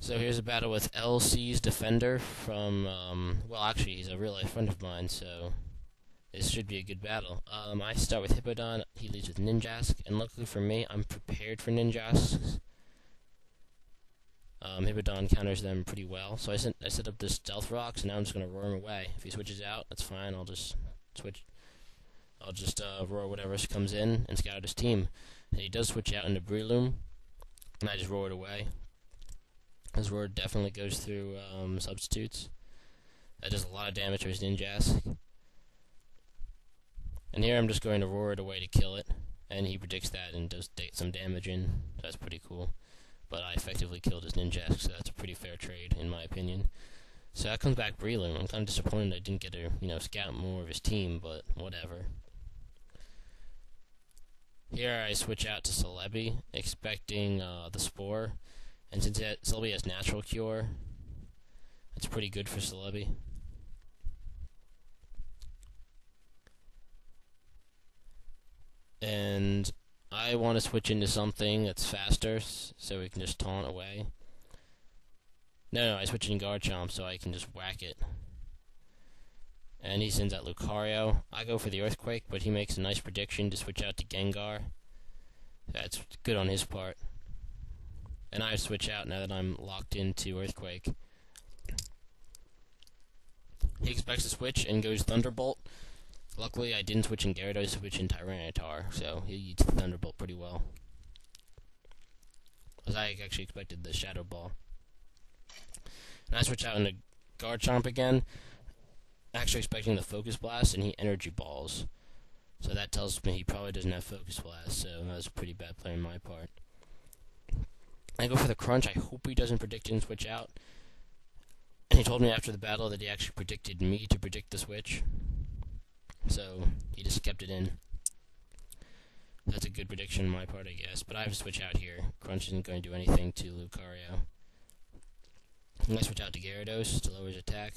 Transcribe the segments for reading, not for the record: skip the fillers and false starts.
So here's a battle with LCsDefender from, well, actually, he's a real-life friend of mine, so this should be a good battle. I start with Hippodon, he leads with Ninjask, and luckily for me, I'm prepared for Ninjasks. Hippodon counters them pretty well, so I set up this Stealth Rocks, and now I'm just going to roar him away. If he switches out, that's fine, I'll just roar whatever comes in and scout his team. And he does switch out into Breloom, and I just roar it away. His roar definitely goes through substitutes. That does a lot of damage to his Ninjask. And here I'm just going to roar it away to kill it, and he predicts that and does some damage in, so that's pretty cool. But I effectively killed his Ninjask, so that's a pretty fair trade, in my opinion. So that comes back Breloom. I'm kind of disappointed I didn't get to, scout more of his team, but whatever. Here I switch out to Celebi, expecting the Spore. And since Celebi has Natural Cure, that's pretty good for Celebi. And I want to switch into something that's faster, so we can just taunt away. No, I switch in Garchomp so I can just whack it. And he sends out Lucario. I go for the Earthquake, but he makes a nice prediction to switch out to Gengar. That's good on his part. And I switch out now that I'm locked into Earthquake. He expects to switch and goes Thunderbolt. Luckily, I didn't switch in Gyarados, switch in Tyranitar, so he eats the Thunderbolt pretty well. Because I actually expected the Shadow Ball. And I switch out into Garchomp again, actually expecting the Focus Blast, and he Energy Balls. So that tells me he probably doesn't have Focus Blast, so that was a pretty bad play on my part. I go for the Crunch. I hope he doesn't predict and switch out. And he told me after the battle that he actually predicted me to predict the switch. So he just kept it in. That's a good prediction on my part, I guess. But I have to switch out here. Crunch isn't going to do anything to Lucario. And I switch out to Gyarados to lower his attack.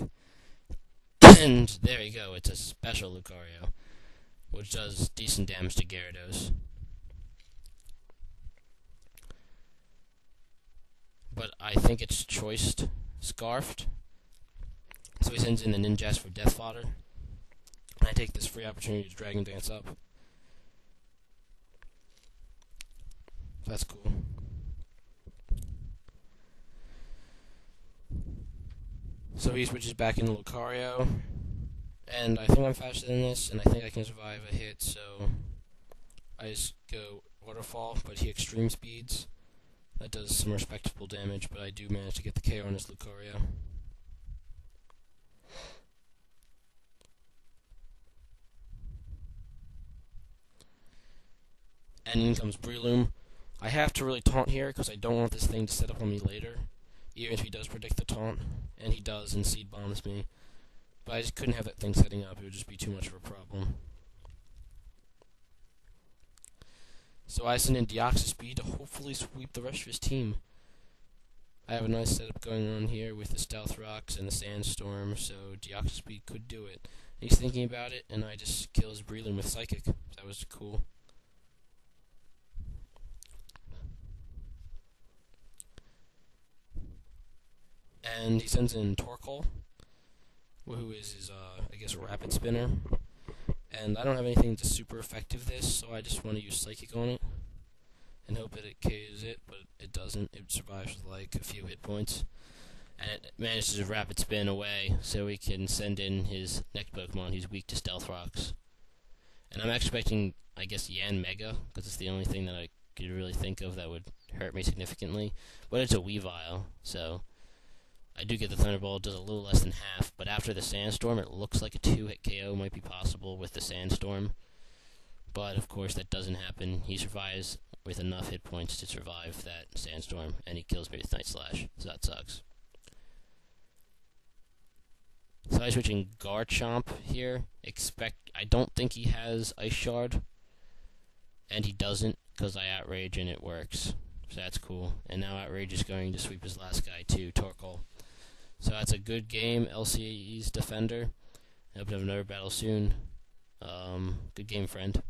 And there you go. It's a special Lucario, which does decent damage to Gyarados. But I think it's choiced Scarfed. So he sends in the Ninjask for Death Fodder. And I take this free opportunity to Dragon Dance up. That's cool. So he switches back into Lucario. And I think I'm faster than this, and I think I can survive a hit, so I just go Waterfall, but he Extreme Speeds. That does some respectable damage, but I do manage to get the KO on his Lucario. And in comes Breloom. I have to really taunt here, because I don't want this thing to set up on me later, even if he does predict the taunt, and he does, and Seed Bombs me. But I just couldn't have that thing setting up, it would just be too much of a problem. So I send in Deoxyspeed to hopefully sweep the rest of his team. I have a nice setup going on here with the Stealth Rocks and the Sandstorm, so Deoxyspeed could do it. He's thinking about it, and I just kill his Breloom with Psychic. That was cool. And he sends in Torkoal, who is his, I guess, Rapid Spinner. And I don't have anything that's super effective this, so I just want to use Psychic on it and hope that it KOs it, but it doesn't. It survives with like a few hit points. And it manages to Rapid Spin away, so we can send in his next Pokemon who's weak to Stealth Rocks. And I'm expecting, I guess, Yanmega, because it's the only thing that I could really think of that would hurt me significantly. But it's a Weavile, so I do get the Thunderbolt, does a little less than half, but after the Sandstorm, it looks like a 2-hit KO might be possible with the Sandstorm. But, of course, that doesn't happen. He survives with enough hit points to survive that Sandstorm, and he kills me with Night Slash, so that sucks. So I switch in Garchomp here. I don't think he has Ice Shard, and he doesn't, because I Outrage and it works. So that's cool. And now Outrage is going to sweep his last guy too, Torkoal. So that's a good game, LCsDefender. I hope to have another battle soon. Good game, friend.